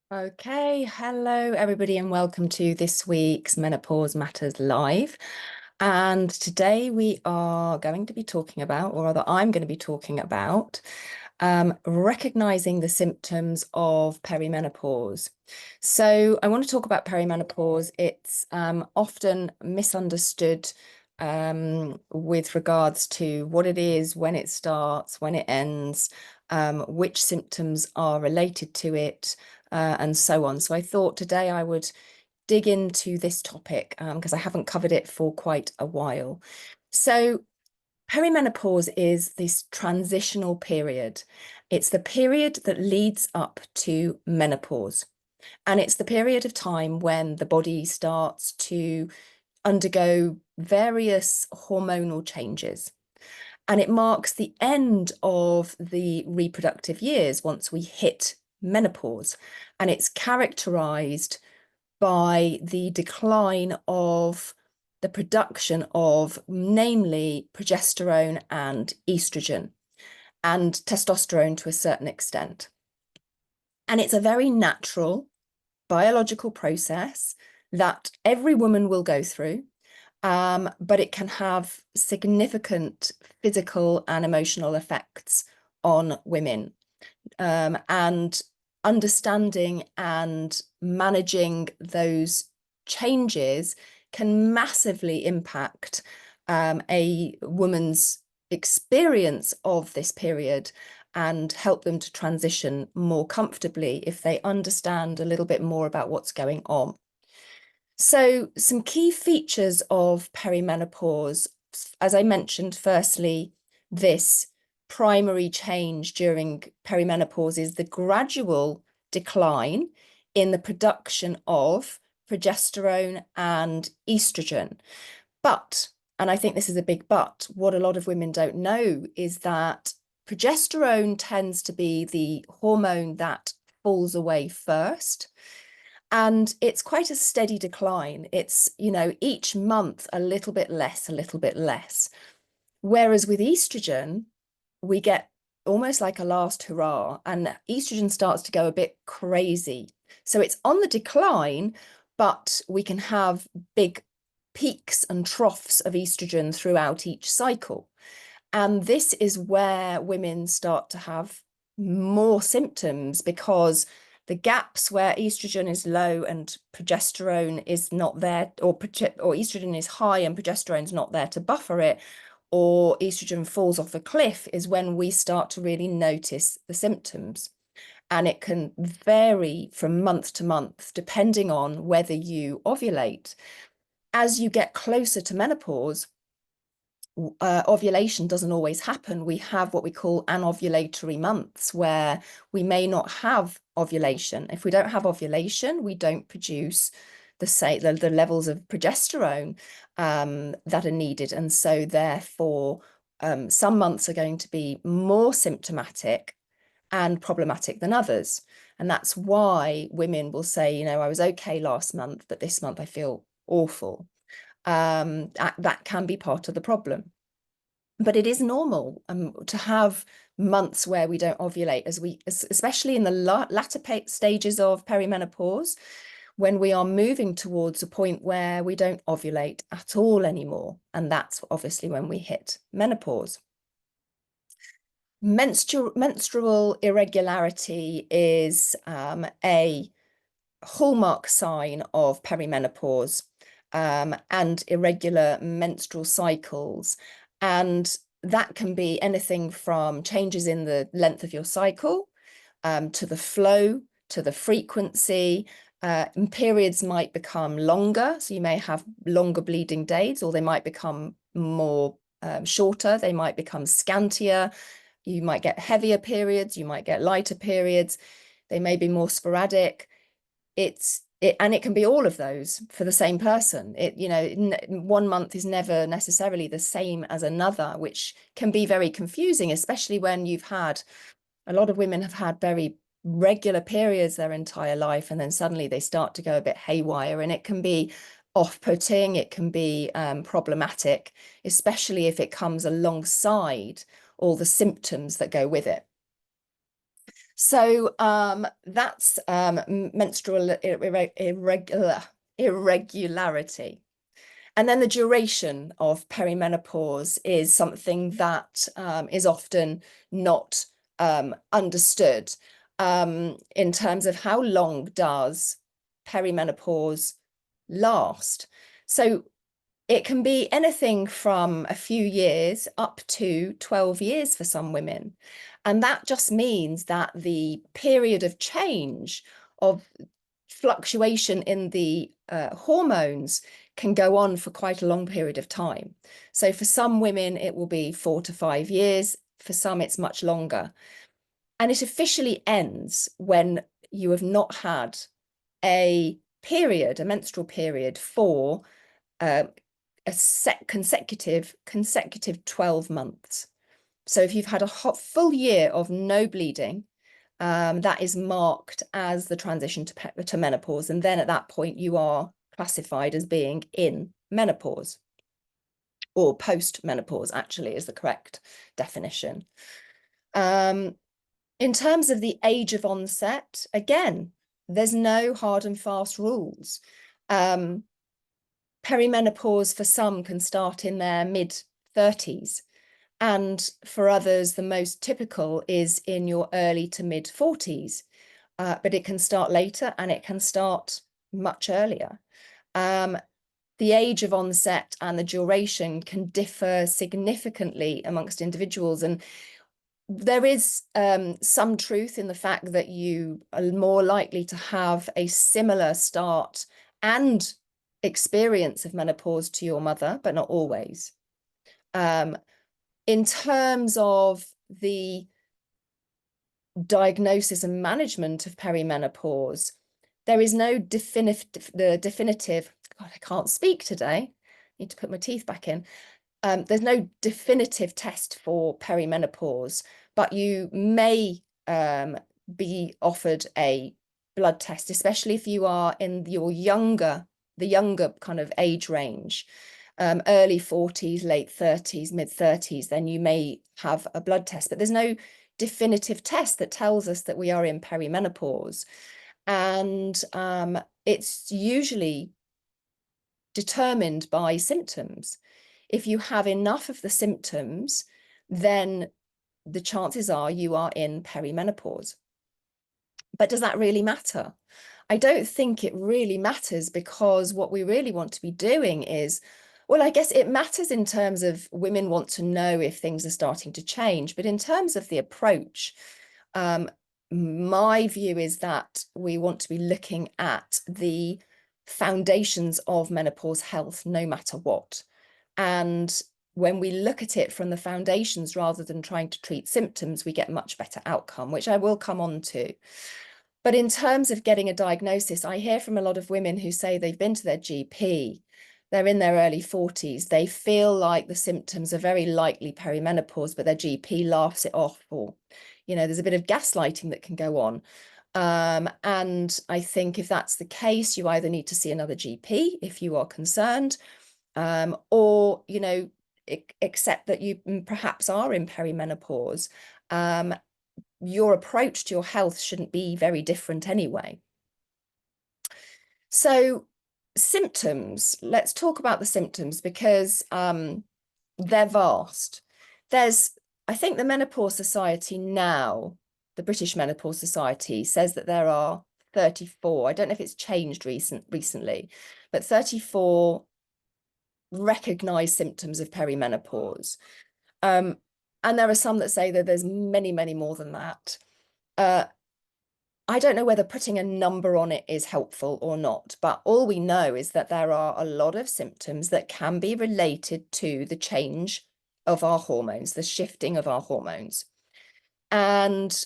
Okay, hello everybody, and welcome to this week's Menopause Matters Live. And today we are going to be talking about, or rather, I'm going to be talking about recognizing the symptoms of perimenopause. So I want to talk about perimenopause. It's often misunderstood with regards to what it is, when it starts, when it ends, which symptoms are related to it, and so on. So I thought today I would dig into this topic because I haven't covered it for quite a while. So perimenopause is this transitional period. It's the period that leads up to menopause. And it's the period of time when the body starts to undergo various hormonal changes. And it marks the end of the reproductive years once we hit menopause. And it's characterized by the decline of the production of, namely, progesterone and estrogen and testosterone to a certain extent. And it's a very natural biological process that every woman will go through, but it can have significant physical and emotional effects on women. And understanding and managing those changes can massively impact a woman's experience of this period and help them to transition more comfortably if they understand a little bit more about what's going on. So some key features of perimenopause, as I mentioned, firstly, this primary change during perimenopause is the gradual decline in the production of progesterone and estrogen. But, and I think this is a big but, what a lot of women don't know is that progesterone tends to be the hormone that falls away first. And it's quite a steady decline. It's, each month a little bit less, a little bit less. Whereas with estrogen, we get almost like a last hurrah, and estrogen starts to go a bit crazy. So it's on the decline, but we can have big peaks and troughs of estrogen throughout each cycle. And this is where women start to have more symptoms because the gaps where estrogen is low and progesterone is not there, or estrogen is high and progesterone is not there to buffer it, or estrogen falls off a cliff, is when we start to really notice the symptoms. And it can vary from month to month, depending on whether you ovulate. As you get closer to menopause, ovulation doesn't always happen. We have what we call anovulatory months where we may not have ovulation. If we don't have ovulation, we don't produce the levels of progesterone that are needed. And so therefore, some months are going to be more symptomatic and problematic than others. And that's why women will say, I was okay last month, but this month I feel awful. That can be part of the problem. But it is normal to have months where we don't ovulate, especially in the latter stages of perimenopause, when we are moving towards a point where we don't ovulate at all anymore. And that's obviously when we hit menopause. Menstrual irregularity is a hallmark sign of perimenopause, and irregular menstrual cycles. And that can be anything from changes in the length of your cycle, to the flow, to the frequency. And periods might become longer, so you may have longer bleeding days, or they might become more shorter, they might become scantier. You might get heavier periods, you might get lighter periods, they may be more sporadic. And it can be all of those for the same person. One month is never necessarily the same as another, which can be very confusing, especially when a lot of women have had very regular periods their entire life, and then suddenly they start to go a bit haywire, and it can be off-putting, it can be problematic, especially if it comes alongside all the symptoms that go with it. So that's menstrual irregularity. And then the duration of perimenopause is something that is often not understood in terms of how long does perimenopause last. So it can be anything from a few years up to 12 years for some women. And that just means that the period of change, of fluctuation in the hormones, can go on for quite a long period of time. So for some women, it will be 4 to 5 years. For some, it's much longer. And it officially ends when you have not had a period, a menstrual period, for a consecutive 12 months. So if you've had a full year of no bleeding, that is marked as the transition to menopause. And then at that point, you are classified as being in menopause, or post-menopause, actually, is the correct definition. In terms of the age of onset, again, there's no hard and fast rules. Perimenopause for some can start in their mid-30s. And for others, the most typical is in your early to mid-40s. But it can start later and it can start much earlier. The age of onset and the duration can differ significantly amongst individuals. And there is some truth in the fact that you are more likely to have a similar start and experience of menopause to your mother, but not always. In terms of the diagnosis and management of perimenopause, there is no definitive, God, I can't speak today. Need to put my teeth back in. There's no definitive test for perimenopause, but you may be offered a blood test, especially if you are in the younger kind of age range, early 40s, late 30s, mid 30s, then you may have a blood test. But there's no definitive test that tells us that we are in perimenopause. And it's usually determined by symptoms. If you have enough of the symptoms, then the chances are you are in perimenopause. But does that really matter? I don't think it really matters, because what we really want to be doing is, well, I guess it matters in terms of women want to know if things are starting to change. But in terms of the approach, my view is that we want to be looking at the foundations of menopause health, no matter what. And when we look at it from the foundations rather than trying to treat symptoms, we get much better outcome, which I will come on to. But in terms of getting a diagnosis, I hear from a lot of women who say they've been to their GP, they're in their early 40s, they feel like the symptoms are very likely perimenopause, but their GP laughs it off, or, there's a bit of gaslighting that can go on. And I think if that's the case, you either need to see another GP if you are concerned, or, accept that you perhaps are in perimenopause. Your approach to your health shouldn't be very different anyway. So symptoms, let's talk about the symptoms, because they're vast. I think the Menopause Society now, the British Menopause Society, says that there are 34, I don't know if it's changed recently, but 34 recognized symptoms of perimenopause. And there are some that say that there's many, many more than that. I don't know whether putting a number on it is helpful or not, but all we know is that there are a lot of symptoms that can be related to the change of our hormones, the shifting of our hormones. And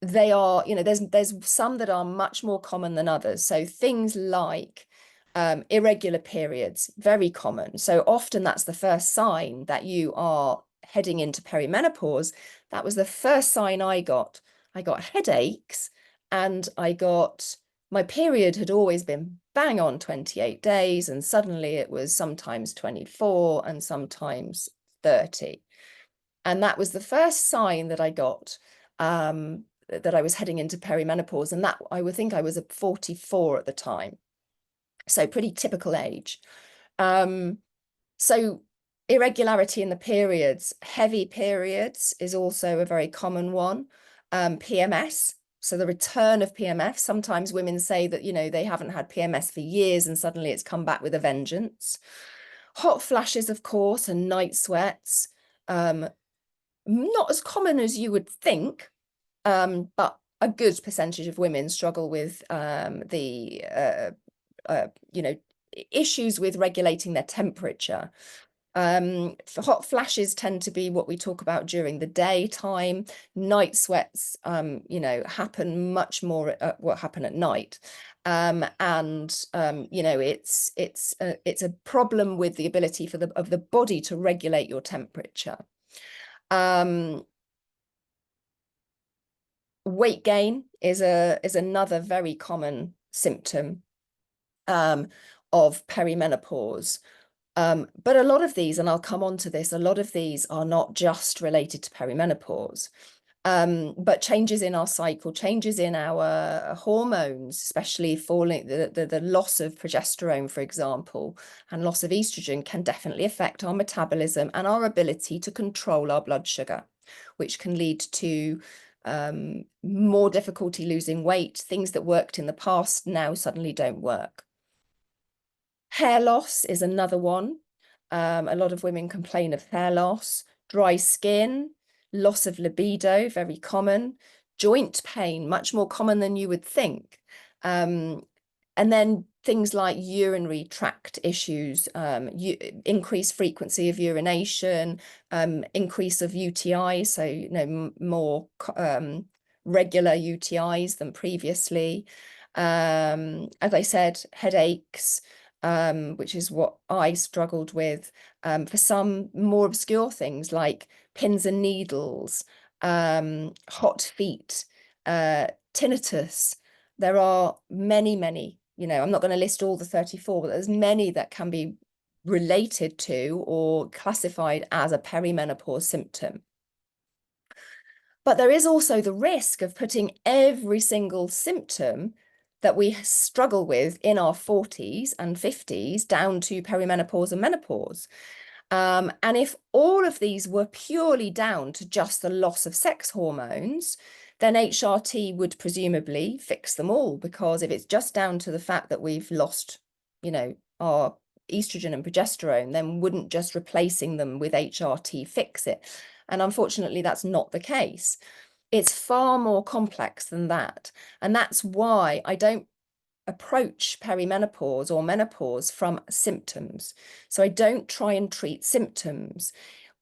they are, there's some that are much more common than others. So things like irregular periods, very common. So often that's the first sign that you are heading into perimenopause. That was the first sign I got. I got headaches, and my period had always been bang on 28 days, and suddenly it was sometimes 24 and sometimes 30. And that was the first sign that I got. that I was heading into perimenopause, and that I would think I was at 44 at the time, so pretty typical age. So irregularity in the periods, heavy periods is also a very common one. PMS, so the return of PMS. Sometimes women say that, you know, they haven't had PMS for years and suddenly it's come back with a vengeance. Hot flashes, of course, and night sweats. Not as common as you would think, but a good percentage of women struggle with you know, issues with regulating their temperature. Hot flashes tend to be what we talk about during the daytime. Night sweats, you know, happen much more at what happen at night. You know, it's a problem with the ability for the body to regulate your temperature. Weight gain is another very common symptom of perimenopause. But a lot of these, and I'll come on to this, a lot of these are not just related to perimenopause, but changes in our cycle, changes in our hormones, especially falling, the loss of progesterone, for example, and loss of estrogen can definitely affect our metabolism and our ability to control our blood sugar, which can lead to more difficulty losing weight. Things that worked in the past now suddenly don't work. Hair loss is another one. A lot of women complain of hair loss, dry skin, loss of libido, very common, joint pain, much more common than you would think. And then things like urinary tract issues, increased frequency of urination, increase of UTIs, so, you know, more regular UTIs than previously. As I said, headaches, which is what I struggled with. For some more obscure things like pins and needles, hot feet, tinnitus. There are many, many, you know, I'm not going to list all the 34, but there's many that can be related to or classified as a perimenopause symptom. But there is also the risk of putting every single symptom that we struggle with in our 40s and 50s down to perimenopause and menopause. And if all of these were purely down to just the loss of sex hormones, then HRT would presumably fix them all, because if it's just down to the fact that we've lost, you know, our estrogen and progesterone, then wouldn't just replacing them with HRT fix it? And unfortunately, that's not the case. It's far more complex than that. And that's why I don't approach perimenopause or menopause from symptoms. So I don't try and treat symptoms.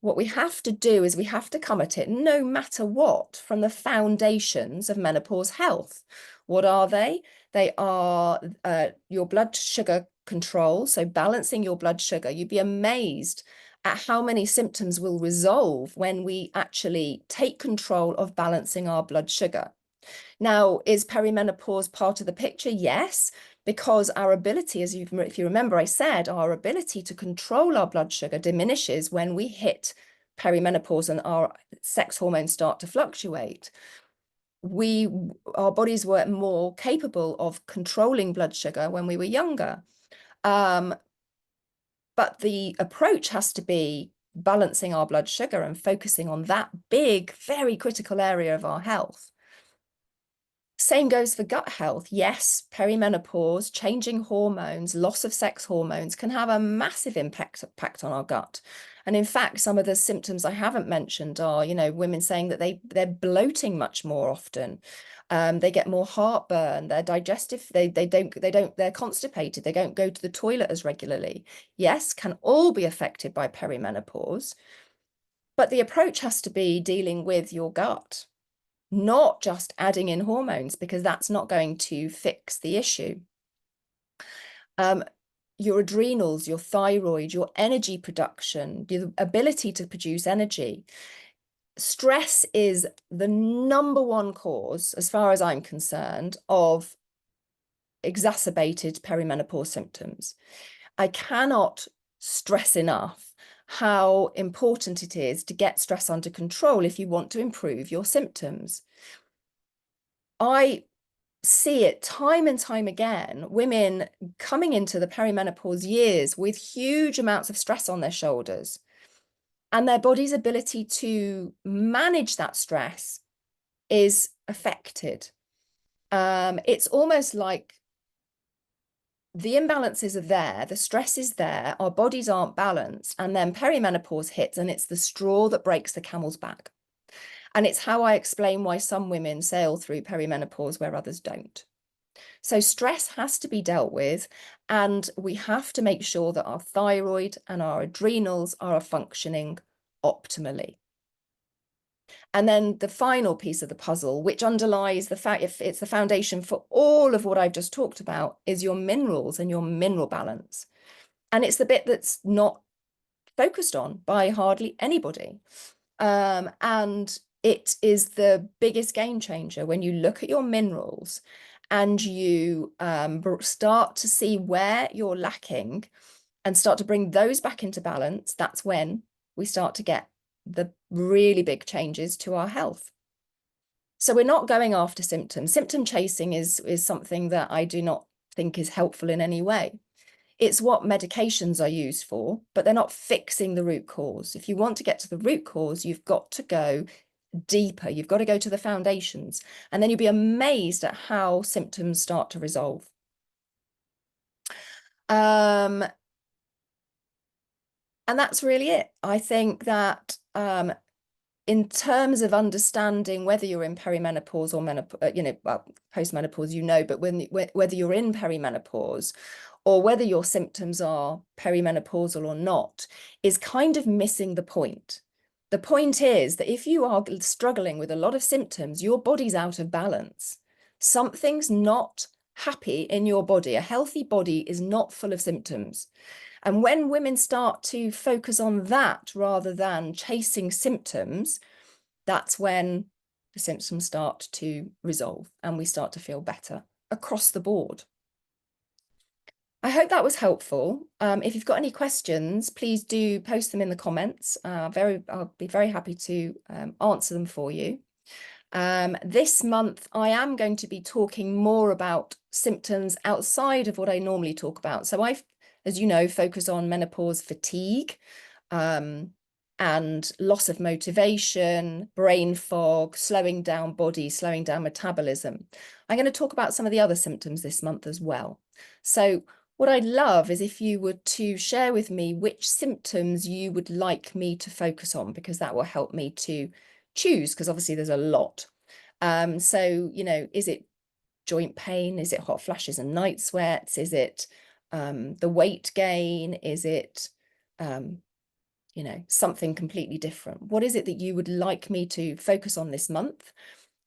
What we have to do is we have to come at it, no matter what, from the foundations of menopause health. What are they? They are your blood sugar control, so balancing your blood sugar. You'd be amazed at how many symptoms will resolve when we actually take control of balancing our blood sugar. Now, is perimenopause part of the picture? Yes, because our ability, if you remember, I said our ability to control our blood sugar diminishes when we hit perimenopause and our sex hormones start to fluctuate. Our bodies were more capable of controlling blood sugar when we were younger. But the approach has to be balancing our blood sugar and focusing on that big, very critical area of our health. Same goes for gut health. Yes, perimenopause, changing hormones, loss of sex hormones can have a massive impact on our gut. And in fact, some of the symptoms I haven't mentioned are, you know, women saying that they're bloating much more often. They get more heartburn, they're digestive, they're constipated, they don't go to the toilet as regularly. Yes, can all be affected by perimenopause. But the approach has to be dealing with your gut, not just adding in hormones, because that's not going to fix the issue. Your adrenals, your thyroid, your energy production, the ability to produce energy. Stress is the #1 cause, as far as I'm concerned, of exacerbated perimenopause symptoms. I cannot stress enough how important it is to get stress under control if you want to improve your symptoms. I see it time and time again, women coming into the perimenopause years with huge amounts of stress on their shoulders, and their body's ability to manage that stress is affected. It's almost like the imbalances are there, the stress is there, our bodies aren't balanced, and then perimenopause hits, and it's the straw that breaks the camel's back. And it's how I explain why some women sail through perimenopause where others don't. So stress has to be dealt with, and we have to make sure that our thyroid and our adrenals are functioning optimally. And then the final piece of the puzzle, which underlies the fact, if it's the foundation for all of what I've just talked about, is your minerals and your mineral balance. And it's the bit that's not focused on by hardly anybody. And it is the biggest game changer when you look at your minerals and you start to see where you're lacking and start to bring those back into balance. That's when we start to get the really big changes to our health. So we're not going after symptoms. Symptom chasing is something that I do not think is helpful in any way. It's what medications are used for, but they're not fixing the root cause. If you want to get to the root cause, you've got to go deeper. You've got to go to the foundations, and then you'll be amazed at how symptoms start to resolve. And that's really it. I think that in terms of understanding whether you're in perimenopause or menopause, postmenopause, but whether you're in perimenopause or whether your symptoms are perimenopausal or not, is kind of missing the point. The point is that if you are struggling with a lot of symptoms, your body's out of balance. Something's not happy in your body. A healthy body is not full of symptoms. And when women start to focus on that rather than chasing symptoms, that's when the symptoms start to resolve and we start to feel better across the board. I hope that was helpful. If you've got any questions, please do post them in the comments. I'll be very happy to answer them for you. This month, I am going to be talking more about symptoms outside of what I normally talk about. So I, as you know, focus on menopause fatigue, and loss of motivation, brain fog, slowing down body, slowing down metabolism. I'm going to talk about some of the other symptoms this month as well. So what I'd love is if you were to share with me which symptoms you would like me to focus on, because that will help me to choose, because obviously there's a lot. So, is it joint pain? Is it hot flashes and night sweats? Is it the weight gain? Is it, something completely different? What is it that you would like me to focus on this month?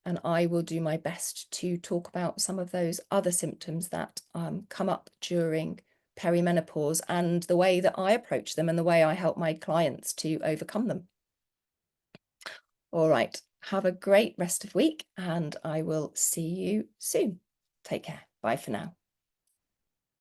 And I will do my best to talk about some of those other symptoms that come up during perimenopause and the way that I approach them and the way I help my clients to overcome them. All right, have a great rest of week and I will see you soon. Take care. Bye for now.